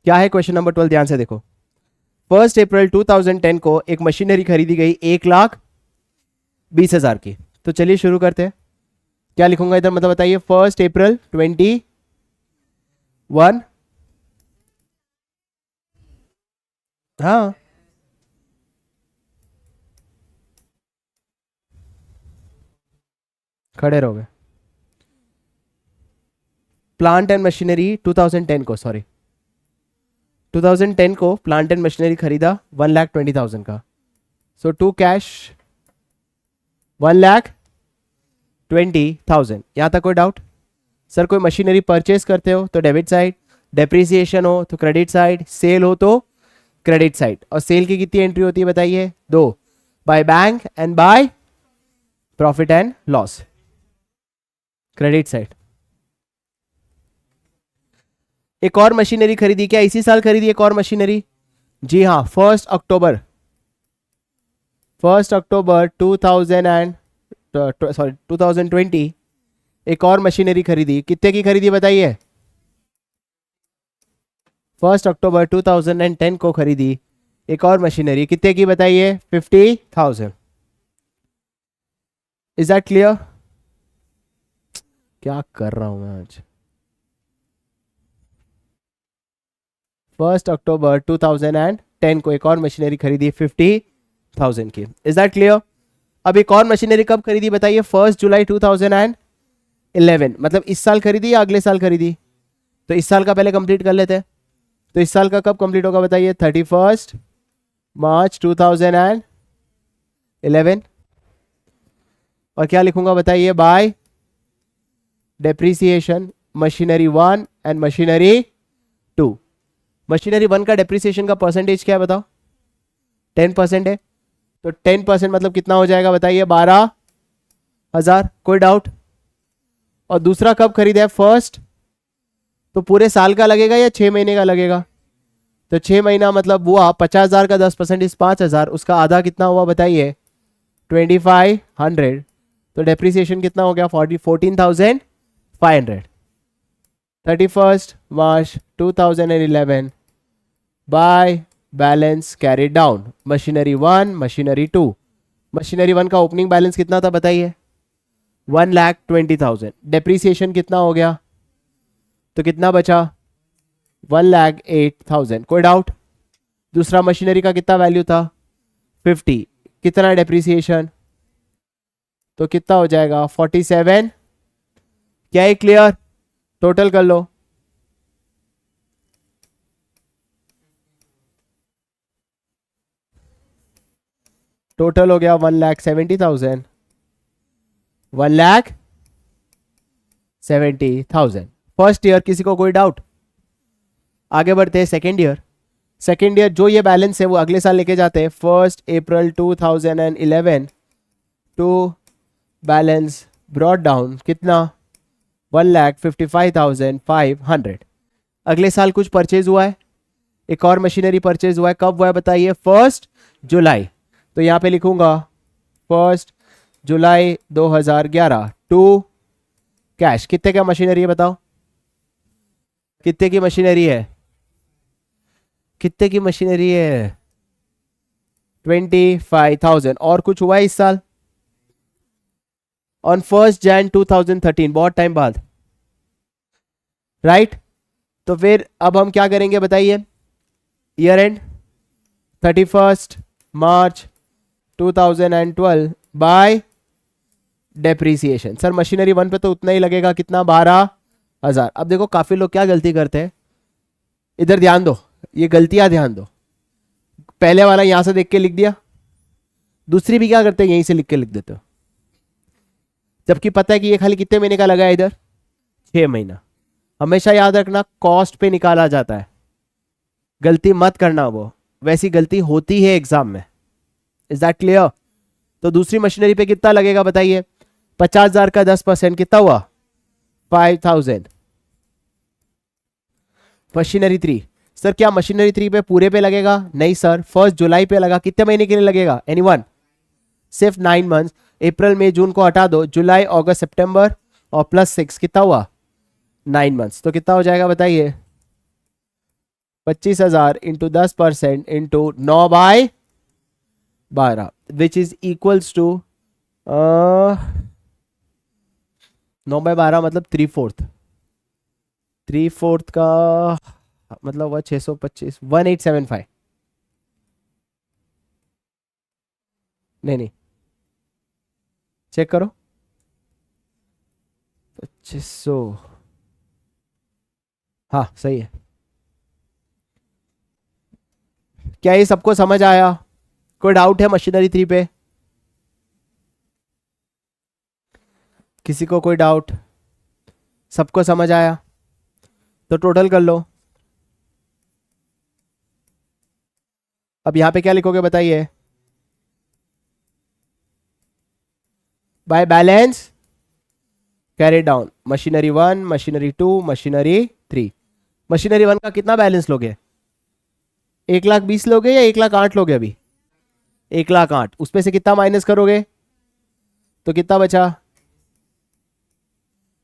क्या है question number 12, ध्यान से देखो। 1 अप्रैल 2010 को एक मशीनरी खरीदी गई 1,20,000 की। तो चलिए शुरू करते हैं। क्या लिखूंगा इधर, मतलब बताइए। 1 अप्रैल 2021, हाँ खड़े रहोगे। प्लांट एंड मशीनरी 2010 को, सॉरी 2010 को प्लांट एंड मशीनरी खरीदा 1,20,000 का। सो टू कैश 1,20,000। यहां तक कोई डाउट? सर कोई मशीनरी परचेज करते हो तो डेबिट साइड, डेप्रिसिएशन हो तो क्रेडिट साइड, सेल हो तो क्रेडिट साइड। और सेल की कितनी एंट्री होती है बताइए? 2, bye bank and by profit and loss, credit side. एक और मशीनरी खरीदी, क्या इसी साल खरीदी एक और मशीनरी? जी हाँ, 1 अक्टूबर 2020 एक और मशीनरी खरीदी। कितने की खरीदी बताइए? 1 अक्टूबर 2010 को खरीदी एक और मशीनरी। कितने की बताइए? 50,000। Is that clear? क्या कर रहा हूं मैं आज। 1 अक्टूबर 2010 को एक और मशीनरी खरीदी 50,000 की। Is that clear? अब एक और मशीनरी कब खरीदी बताइए? 1 जुलाई 2011, मतलब इस साल खरीदी या अगले साल खरीदी? तो इस साल का पहले कंप्लीट कर लेते हैं। तो इस साल का कब कंप्लीट होगा बताइए? 31 मार्च 2011। और क्या लिखूंगा बताइए? Bye depreciation machinery 1 and machinery 2। Machinery 1 का डेप्रिसिएशन का परसेंटेज क्या है बताओ? 10% है। तो 10% मतलब कितना हो जाएगा बताइए? 12,000। कोई डाउट? और दूसरा कब खरीदा है? फर्स्ट। तो पूरे साल का लगेगा या 6 महीने का लगेगा? तो 6 महीना मतलब हुआ 50,000 का 10% इस 5,000, उसका आधा कितना हुआ बताइए? 2,500। तो डेप्रिसिएशन कितना हो गया? 14,500। 31 मार्च 2011 by balance carry down machinery 1 machinery 2। Machinery 1 का ओपनिंग बैलेंस कितना था बताइए? 1,20,000। डेप्रिसिएशन कितना हो गया? तो कितना बचा? 1,08,000। कोई डाउट? दूसरा मशीनरी का कितना वैल्यू था? 50। कितना डेप्रिसिएशन? तो कितना हो जाएगा? 47। क्या है क्लियर? टोटल कर लो। टोटल हो गया 1,70,000। 1,70,000 फर्स्ट ईयर। किसी को कोई डाउट? आगे बढ़ते हैं सेकेंड ईयर। सेकेंड ईयर जो ये बैलेंस है वो अगले साल लेके जाते हैं। 1 अप्रैल 2011 टू बैलेंस ब्रॉड डाउन कितना? 1,55,500। अगले साल कुछ परचेज हुआ है, एक और मशीनरी परचेज हुआ है। कब हुआ है बताइए? 1 जुलाई। तो यहां पे लिखूंगा 1 जुलाई 2011 टू कैश। कितने का मशीनरी है बताओ? कितने की मशीनरी है? कितने की मशीनरी है? 25,000। और कुछ हुआ है इस साल? ऑन 1 जनवरी 2013, बहुत टाइम बाद, राइट? तो फिर अब हम क्या करेंगे बताइए? Year and 31 March 2012 bye depreciation. Sir machinery 1 पे तो उतना ही लगेगा, कितना? 12,000। अब देखो काफी लोग क्या गलती करते हैं, इधर ध्यान दो, ये गलतियां ध्यान दो। पहले वाला यहां से देख के लिख दिया, दूसरी भी क्या करते हैं यहीं से लिख के लिख देते हो, जबकि पता है कि ये खाली कितने महीने का लगा है इधर? 6 महीना। हमेशा याद रखना कॉस्ट पे निकाला जाता है, गलती मत करना, वो वैसी गलती होती है एग्जाम में। Is that clear? तो दूसरी मशीनरी पे कितना लगेगा बताइए? 50,000 का 10% कितना हुआ? 5,000। मशीनरी 3। सर क्या मशीनरी 3 पे पूरे पे लगेगा? नहीं सर, 1 जुलाई पे लगा। कितने महीने के लिए लगेगा? एनीवन? सिर्फ 9 मंथ्स। अप्रैल मई जून को हटा दो, जुलाई अगस्त सितंबर और +6 कितना हुआ? 9 मंथ्स। तो कितना हो जाएगा बताइए? 25,000 into 10% into 9/12 which is equals to 9/12 मतलब 3/4 का मतलब हुआ 625 1875 नहीं नहीं चेक करो 2500 हाँ सही है। क्या ये सबको समझ आया? कोई डाउट है मशीनरी 3 पे? किसी को कोई डाउट? सबको समझ आया तो टोटल कर लो। अब यहां पे क्या लिखोगे बताइए? By balance carry down machinery 1 machinery 2 machinery 3। Machinery 1 का कितना बैलेंस लोगे? 1,20,000 लोगे या 1,08,000 लोगे? अभी 1,08,000 उसमें से कितना माइनस करोगे तो कितना बचा?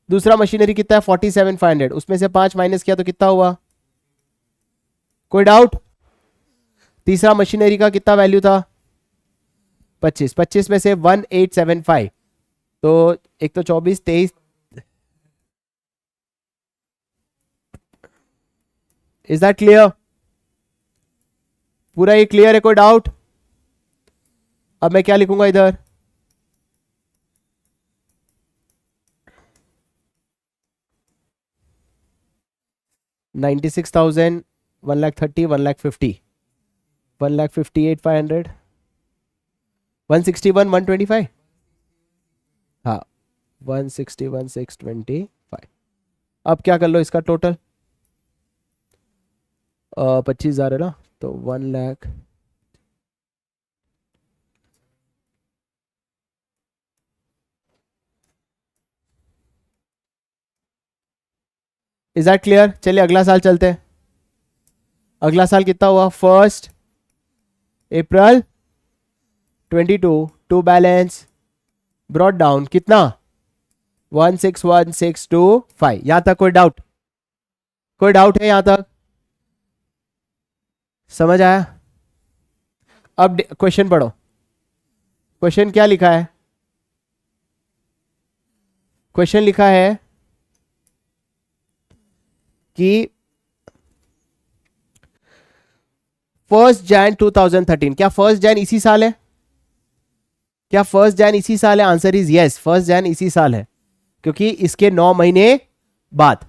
दूसरा मशीनरी कितना है? 47,500 उसमें से 5 माइनस किया तो कितना हुआ? कोई डाउट? तीसरा मशीनरी का कितना वैल्यू था? 25 में से 1875 तो एक तो 24 23 इज दैट क्लियर? पूरा ये क्लियर है? कोई डाउट? अब मैं क्या लिखूंगा इधर? $96,000 1,30,000 1,50,000 1,58,500 161 125 हाँ 161 625। अब क्या कर लो इसका टोटल 25,000 है ना तो 1,00,000 इज दैट क्लियर? चलिए अगला साल चलते हैं। अगला साल कितना हुआ? 1 अप्रैल 22 टू बैलेंस ब्रॉड डाउन कितना? 161625। यहां तक कोई डाउट? कोई डाउट है यहां तक? समझ आया? अब क्वेश्चन पढ़ो। क्वेश्चन क्या लिखा है? क्वेश्चन लिखा है कि 1 जैन 2013। क्या 1 जैन इसी साल है? क्या 1 जैन इसी साल है? आंसर इज यस 1 जैन इसी साल है क्योंकि इसके 9 महीने बाद।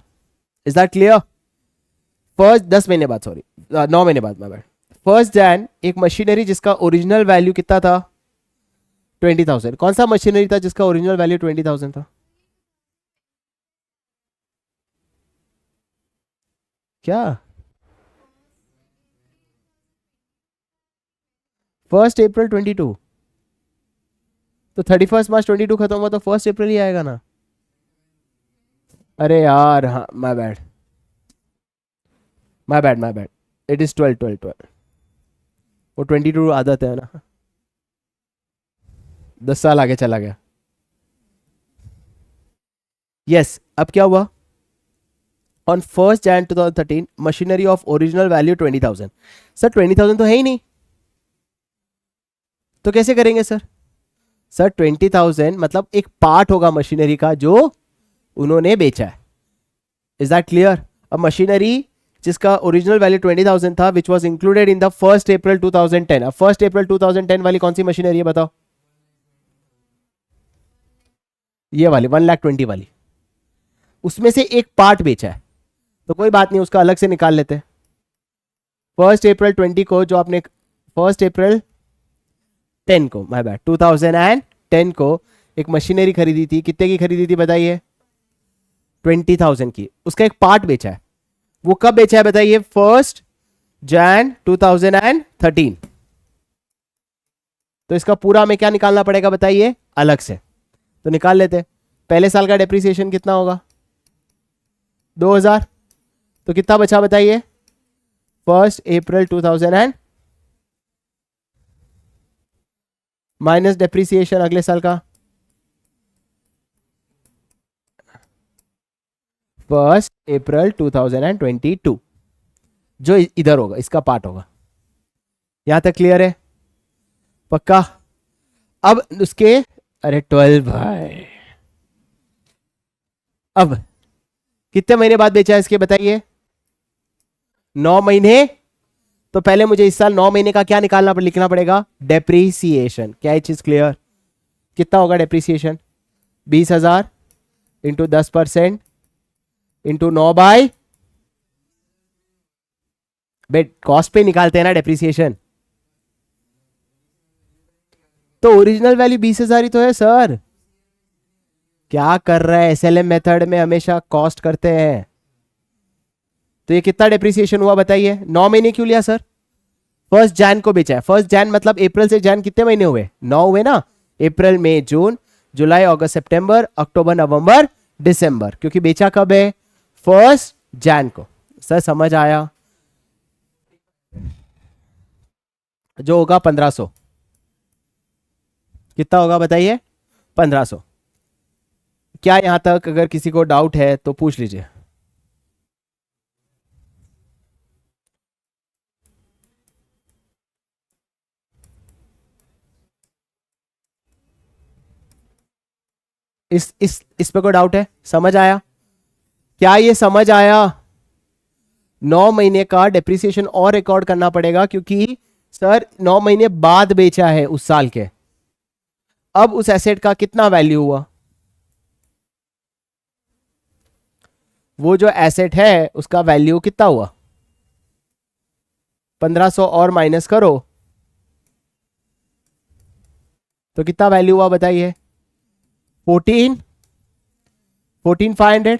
Is that clear? 10 महीने बाद सॉरी 9 महीने बाद। 1 जैन एक मशीनरी जिसका ओरिजिनल वैल्यू कितना था? 20,000। कौन सा मशीनरी था जिसका ओरिजिनल वैल्यू 20,000 था? क्या 1 अप्रैल 22 तो 31 मार्च 22 खत्म हुआ तो 1 अप्रैल ही आएगा ना? अरे यार हाँ my bad my bad it is 12 वो 22 आदत है ना 10 साल आगे चला गया। यस अब क्या हुआ? On 1 Jain 2013 machinery of original value 20,000। Sir 20,000 तो है ही नहीं तो कैसे करेंगे सर? सर 20,000 मतलब एक पार्ट होगा मशीनरी का जो उन्होंने बेचा है। Is that clear? अब मशीनरी जिसका ओरिजिनल वैल्यू 20,000 था which was included in the 1 अप्रैल 2010। अब 1 अप्रैल 2010 वाली कौन सी मशीनरी है बताओ? ये वाली 1,20,000 वाली। उसमें से एक पार्ट बेचा है तो कोई बात नहीं उसका अलग से निकाल लेते हैं। 1 अप्रैल 20 को जो आपने 1 अप्रैल 10 को माय बैड 2010 को एक मशीनरी खरीदी थी। कितने की खरीदी थी बताइए? 20,000 की। उसका एक पार्ट बेचा है। वो कब बेचा है बताइए? 1 जैन 2013। तो इसका पूरा में क्या निकालना पड़ेगा बताइए? अलग से। तो निकाल लेते। पहले साल का डेप्रिसिएशन कितना होगा? 2,000। तो कितना बचा बताइए? 1 अप्रैल 2000 माइनस डेप्रिसिएशन अगले साल का 1 अप्रैल 2022। जो इधर होगा इसका पार्ट होगा। यहां तक क्लियर है? पक्का? अब उसके, अरे 12 भाई, अब कितने महीने बाद बेचा है इसके बताइए? 9 महीने। तो पहले मुझे इस साल 9 महीने का क्या निकालना लिखना पड़ेगा? डेप्रीसिएशन। क्या ये चीज क्लियर? कितना होगा डेप्रीसिएशन? 20,000 इंटू 10% इंटू 9 बेट कॉस्ट पे निकालते हैं ना डेप्रीसिएशन। तो ओरिजिनल वैल्यू 20,000 ही तो है सर। क्या कर रहा है? एसएलएम मेथड में हमेशा कॉस्ट करते हैं। तो ये कितना डेप्रिसिएशन हुआ बताइए? 9 महीने क्यों लिया सर? 1 जैन को बेचा है। 1 जैन मतलब अप्रैल से जैन कितने महीने हुए? 9 हुए ना। अप्रैल मई जून जुलाई अगस्त सितंबर अक्टूबर नवंबर दिसंबर, क्योंकि बेचा कब है? 1 जैन को। सर समझ आया? जो होगा 1500। कितना होगा बताइए? 1500। क्या यहां तक अगर किसी को डाउट है तो पूछ लीजिए। इस पे कोई डाउट है? समझ आया? क्या ये समझ आया? 9 महीने का डेप्रिसिएशन और रिकॉर्ड करना पड़ेगा, क्योंकि सर 9 महीने बाद बेचा है उस साल के। अब उस एसेट का कितना वैल्यू हुआ? वो जो एसेट है उसका वैल्यू कितना हुआ? 1500 और माइनस करो तो कितना वैल्यू हुआ बताइए? 14,500।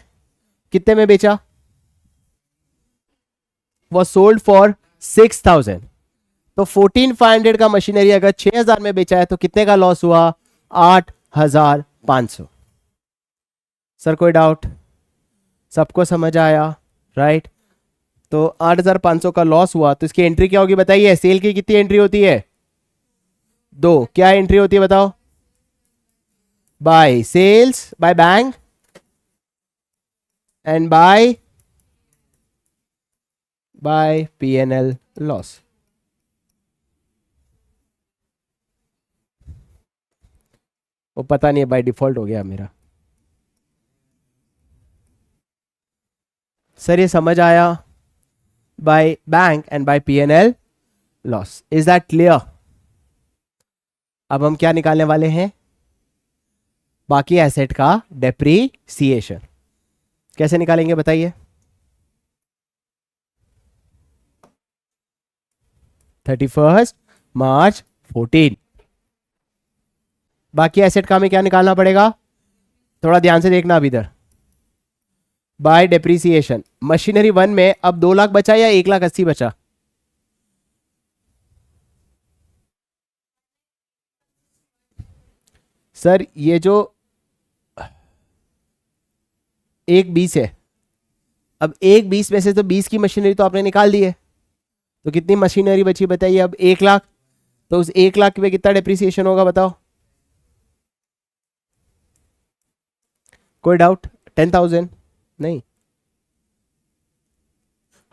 कितने में बेचा? वो सोल्ड फॉर 6,000। तो 14,500 का मशीनरी अगर 6,000 में बेचा है तो कितने का लॉस हुआ? 8,500। सर कोई डाउट? सबको समझ आया? राइट। तो 8,500 का लॉस हुआ तो इसकी एंट्री क्या होगी बताइए? सेल की कितनी एंट्री होती है? 2। क्या एंट्री होती है बताओ? By sales, by bank and by P&L loss. वो पता नहीं है, बाय डिफॉल्ट हो गया मेरा। सर ये समझ आया? By bank and by P&L loss. Is that clear? अब हम क्या निकालने वाले हैं? बाकी एसेट का डेप्रीसिएशन। कैसे निकालेंगे बताइए? 31 मार्च 14। बाकी एसेट का हमें क्या निकालना पड़ेगा? थोड़ा ध्यान से देखना अब इधर। बाय डेप्रीसिएशन मशीनरी 1 में अब 2 लाख बचा या 1,80,000 बचा? सर ये जो 1,20 है, अब 1,20 में से तो 20 की मशीनरी तो आपने निकाल दी है, तो कितनी मशीनरी बची बताइए? अब 1 लाख। तो उस 1 लाख पे कितना डेप्रीसिएशन होगा बताओ? कोई डाउट? 10,000? नहीं?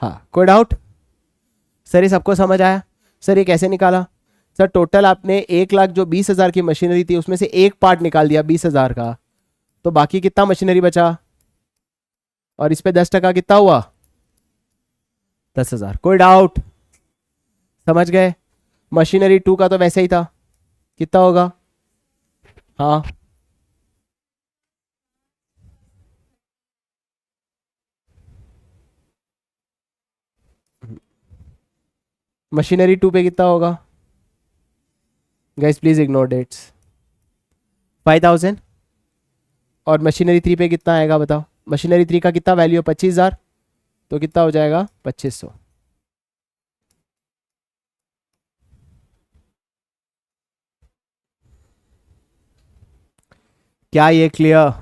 हाँ कोई डाउट? सर ये सबको समझ आया? सर ये कैसे निकाला? सर टोटल आपने 1 लाख जो 20,000 की मशीनरी थी उसमें से एक पार्ट निकाल दिया 20,000 का, तो बाकी कितना मशीनरी बचा? और इस पे 10% कितना हुआ? 10,000। कोई डाउट? समझ गए? मशीनरी 2 का तो वैसे ही था। कितना होगा? हाँ मशीनरी 2 पे कितना होगा? Guys please ignore dates. 5,000। और मशीनरी 3 पे कितना आएगा बताओ? मशीनरी 3 का कितना वैल्यू है? 25,000। तो कितना हो जाएगा? 2,500। क्या ये क्लियर?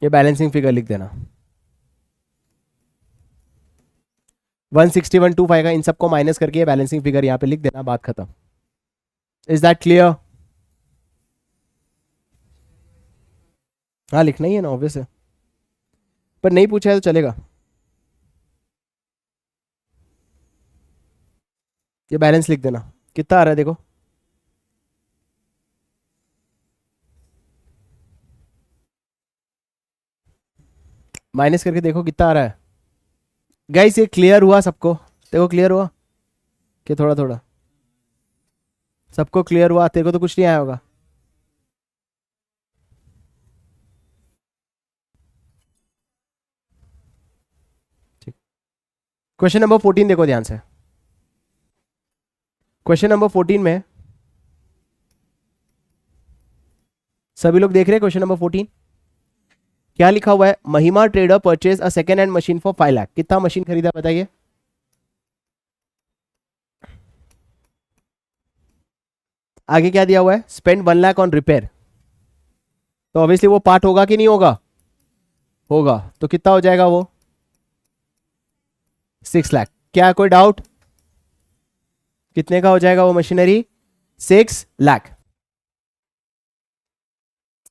ये बैलेंसिंग फिगर लिख देना। 16125 का इन सबको माइनस करके बैलेंसिंग फिगर यहां पे लिख देना, बात खत्म। Is that clear? हाँ लिखना ही है ना, ऑब्वियस है, पर नहीं पूछा है तो चलेगा। ये बैलेंस लिख देना, कितना आ रहा है देखो। माइनस करके देखो कितना आ रहा है। गाइस ये क्लियर हुआ सबको? देखो क्लियर हुआ कि थोड़ा थोड़ा सबको क्लियर हुआ? तेरे को तो कुछ नहीं आया होगा। ठीक, क्वेश्चन नंबर 14 देखो ध्यान से। क्वेश्चन नंबर 14 में सभी लोग देख रहे हैं क्वेश्चन नंबर 14? क्या लिखा हुआ है? महिमा trader purchase a second hand machine for 5 lakh. कितना मशीन खरीदा बताइए? आगे क्या दिया हुआ है? Spend 1 lakh on repair. तो ऑब्वियसली वो पार्ट होगा कि नहीं होगा? होगा। तो कितना हो जाएगा वो? 6 लाख। क्या कोई डाउट? कितने का हो जाएगा वो मशीनरी? 6 लाख।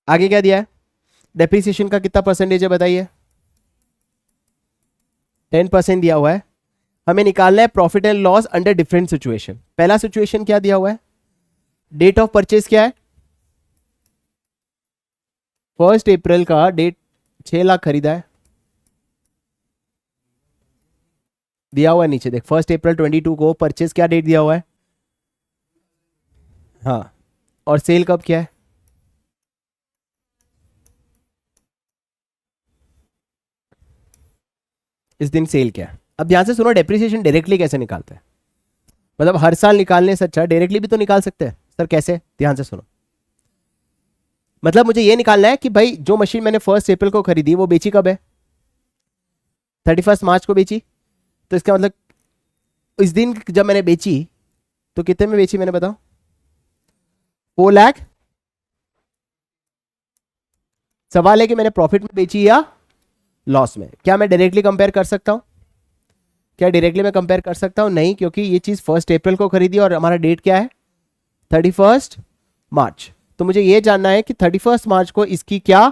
आगे क्या दिया है? डेप्रिसिएशन का कितना परसेंटेज है बताइए? 10% दिया हुआ है। हमें निकालना है profit and loss under different situation. पहला सिचुएशन क्या दिया हुआ है? डेट ऑफ परचेज क्या है? 1 अप्रैल का डेट, 6 लाख खरीदा है, दिया हुआ है नीचे देख। 1 अप्रैल 22 को परचेज क्या डेट दिया हुआ है? हाँ, और सेल कब क्या है? इस दिन सेल क्या है। अब ध्यान से सुनो, डेप्रिसिएशन डायरेक्टली कैसे निकालते हैं, मतलब हर साल निकालने से अच्छा डायरेक्टली भी तो निकाल सकते हैं। सर कैसे? ध्यान से सुनो, मतलब मुझे ये निकालना है कि भाई जो मशीन मैंने 1 अप्रैल को खरीदी वो बेची कब है? 31 मार्च को बेची। तो इसका मतलब इस दिन जब मैंने बेची तो कितने में बेची मैंने बताओ? 4 लाख। सवाल है कि मैंने प्रॉफिट में बेची या लॉस में। क्या मैं डायरेक्टली कंपेयर कर सकता हूं? क्या डायरेक्टली मैं कंपेयर कर सकता हूं? नहीं, क्योंकि ये चीज 1 अप्रैल को खरीदी और हमारा डेट क्या है? 31 मार्च। तो मुझे ये जानना है कि 31 मार्च को इसकी क्या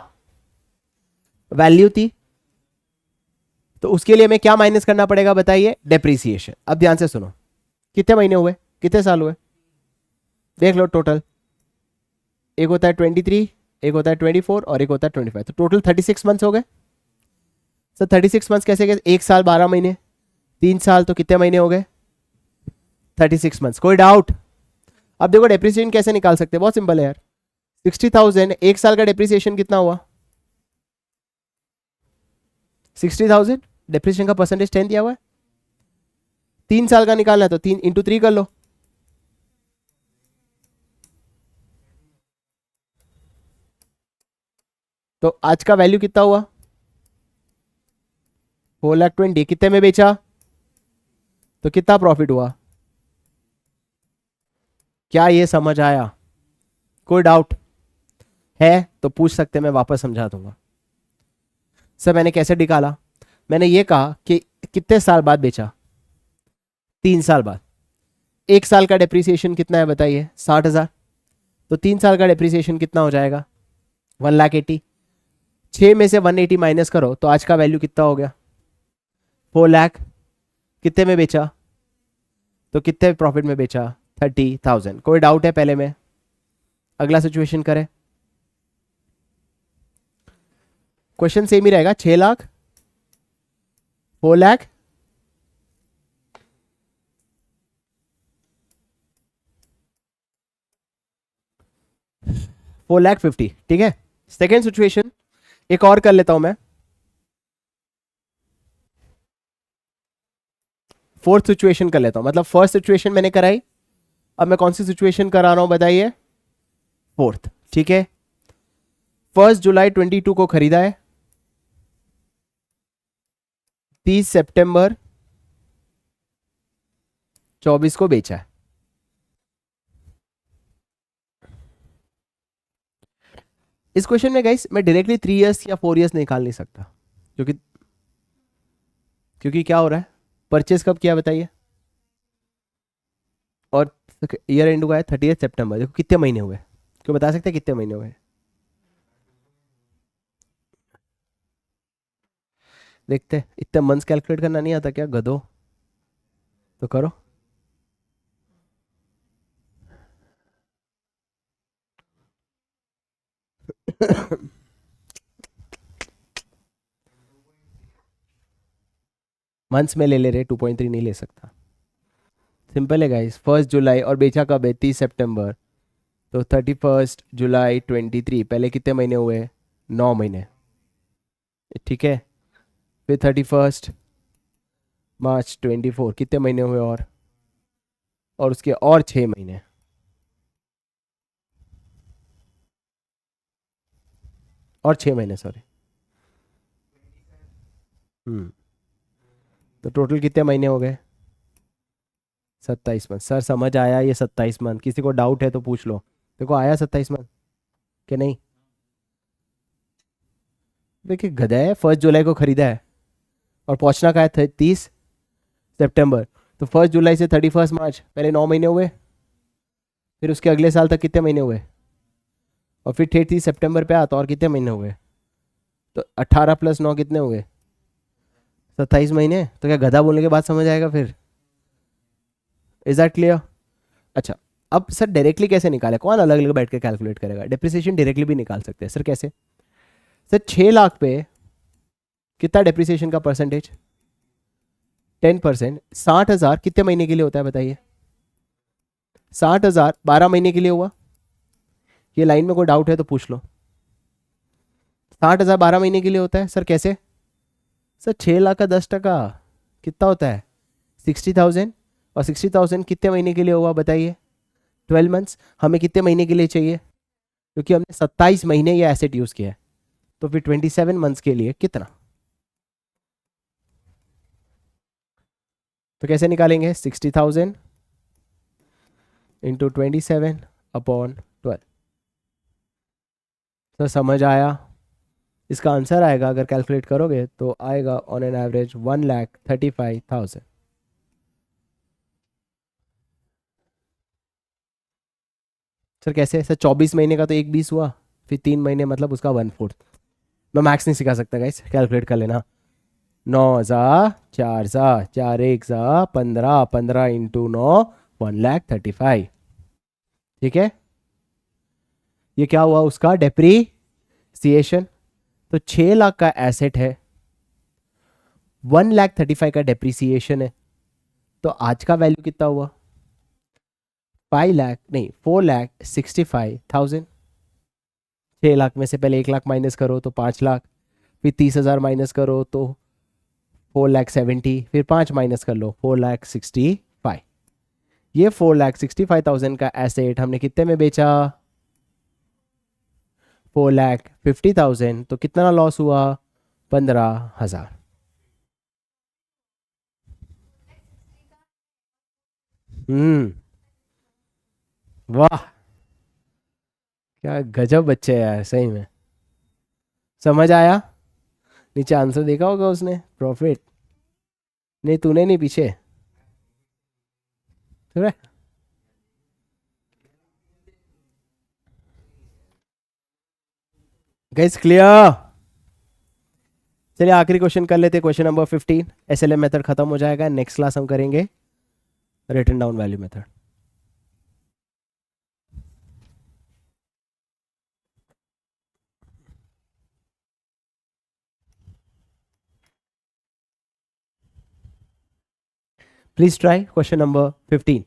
वैल्यू थी। तो उसके लिए हमें क्या माइनस करना पड़ेगा बताइए? डेप्रीसिएशन। अब ध्यान से सुनो, कितने महीने हुए, कितने साल हुए, देख लो टोटल। एक होता है 23, एक होता है 24 और एक होता है 25, तो टोटल 36 मंथ्स हो गए। सर 36 मंथ्स कैसे गए? 1 साल 12 महीने, 3 साल, तो कितने महीने हो गए? 36 मंथ्स। कोई डाउट? अब देखो डेप्रिसिएशन कैसे निकाल सकते हैं, बहुत सिंपल है यार। 60,000, 1 साल का डेप्रिसिएशन कितना हुआ? 60,000। डेप्रिसिएशन का परसेंटेज 10 दिया हुआ है। 3 साल का निकालना है तो 3 इंटू 3 कर लो। तो आज का वैल्यू कितना हुआ? 4,20,000। कितने में बेचा? तो कितना प्रॉफिट हुआ? क्या ये समझ आया? कोई डाउट है तो पूछ सकते हैं, मैं वापस समझा दूंगा। सर मैंने कैसे निकाला? मैंने ये कहा कि कितने साल बाद बेचा? 3 साल बाद। 1 साल का डेप्रिसिएशन कितना है बताइए? 60,000। तो 3 साल का डेप्रिसिएशन कितना हो जाएगा? 1,80,000। 6 में से 180 माइनस करो तो आज का वैल्यू कितना हो गया? 4 लाख। कितने में बेचा? तो कितने प्रॉफिट में बेचा? 30,000। कोई डाउट है पहले में? अगला सिचुएशन करें। क्वेश्चन सेम ही रहेगा। 6 लाख, 4 लाख, 4,50,000। ठीक है। सेकेंड सिचुएशन एक और कर लेता हूं मैं। फोर्थ सिचुएशन कर लेता हूं, मतलब फर्स्ट सिचुएशन मैंने कराई, अब मैं कौन सी सिचुएशन करा रहा हूं बताइए? फोर्थ। ठीक है। 1 जुलाई 22 को खरीदा है, 30 सितंबर 24 को बेचा है। इस क्वेश्चन में गाइस मैं डायरेक्टली 3 इयर्स या 4 इयर्स निकाल नहीं सकता, क्योंकि क्या हो रहा है? परचेस कब किया बताइए, और ईयर एंड हुआ है 30 सितंबर। देखो कितने महीने हुए, क्यों बता सकते हैं कितने महीने हुए? देखते हैं, इतने मंथ्स कैलकुलेट करना नहीं आता क्या गधो? तो करो। मंथ्स में ले ले रहे, 2.3 नहीं ले सकता। सिंपल है गाइस, 1 जुलाई और बेचा कब है 30 सितंबर, तो 31 जुलाई 23, पहले कितने महीने हुए? 9 महीने। ठीक है, फिर 31 मार्च 24 कितने महीने हुए? और उसके और 6 महीने। और 6 महीने सॉरी। हम्म, तो टोटल कितने महीने हो गए? 27 मंथ। सर समझ आया ये 27 मंथ, किसी को डाउट है तो पूछ लो। देखो आया 27 मंथ कि नहीं? देखिए गधा है, 1 जुलाई को खरीदा है और पहुंचना का है 30 सितंबर, तो 1 जुलाई से 31 मार्च, पहले 9 महीने हुए। फिर उसके अगले साल तक कितने महीने हुए? और फिर 30 सितंबर पे आता और कितने महीने हुए? तो 18 + 9 कितने हुए? 27 महीने। तो क्या गधा बोलने के बाद समझ आएगा फिर? Is that clear? अच्छा, अब सर डायरेक्टली कैसे निकाले, कौन अलग अलग बैठ के कैलकुलेट करेगा? डेप्रिसिएशन डायरेक्टली भी निकाल सकते हैं सर, कैसे? सर 6 लाख पे कितना डेप्रिसिएशन का परसेंटेज? 10%। 60,000 कितने महीने के लिए होता है बताइए? 60,000 12 महीने के लिए हुआ। ये लाइन में कोई डाउट है तो पूछ लो। 60,000 12 महीने के लिए होता है सर, कैसे? सर 6 लाख का 10% कितना होता है? 60,000। और 60,000 कितने महीने के लिए हुआ बताइए? 12 मंथ्स। हमें कितने महीने के लिए चाहिए? क्योंकि हमने 27 महीने ये एसेट यूज किया है, तो फिर 27 मंथ्स के लिए कितना? तो कैसे निकालेंगे? 60,000 इंटू 27/12। सर समझ आया? इसका आंसर आएगा, अगर कैलकुलेट करोगे तो आएगा ऑन एन एवरेज 1,35,000। सर कैसे? सर 24 महीने का तो 1/20 हुआ, फिर 3 महीने मतलब उसका 1/4। मैं मैक्स नहीं सिखा सकता गाइस, कैलकुलेट कर लेना। 9 4 4 1 15, 15 × 9, 1,35,000। ठीक है, ये क्या हुआ उसका डेप्रीसिएशन। तो 6 लाख का एसेट है, 1,35,000 का डेप्रीसिएशन है, तो आज का वैल्यू कितना हुआ? 5 लाख नहीं, 4,65,000। 6 लाख में से पहले 1 लाख माइनस करो तो 5 लाख, फिर 30,000 माइनस करो तो 4,70,000, फिर 5 माइनस कर लो 4,65,000। ये 4,65,000 का एसेट हमने कितने में बेचा? 4,50,000। तो कितना लॉस हुआ? 15,000। हम्म, वाह, क्या गजब बच्चे हैं यार सही में। समझ आया? नीचे आंसर देखा होगा उसने, प्रॉफिट। नहीं तूने नहीं, पीछे। Guys clear? चलिए आखिरी क्वेश्चन कर लेते हैं, क्वेश्चन नंबर 15। एसएलएम मेथड खत्म हो जाएगा, नेक्स्ट क्लास हम करेंगे written down value method. Please try question number 15।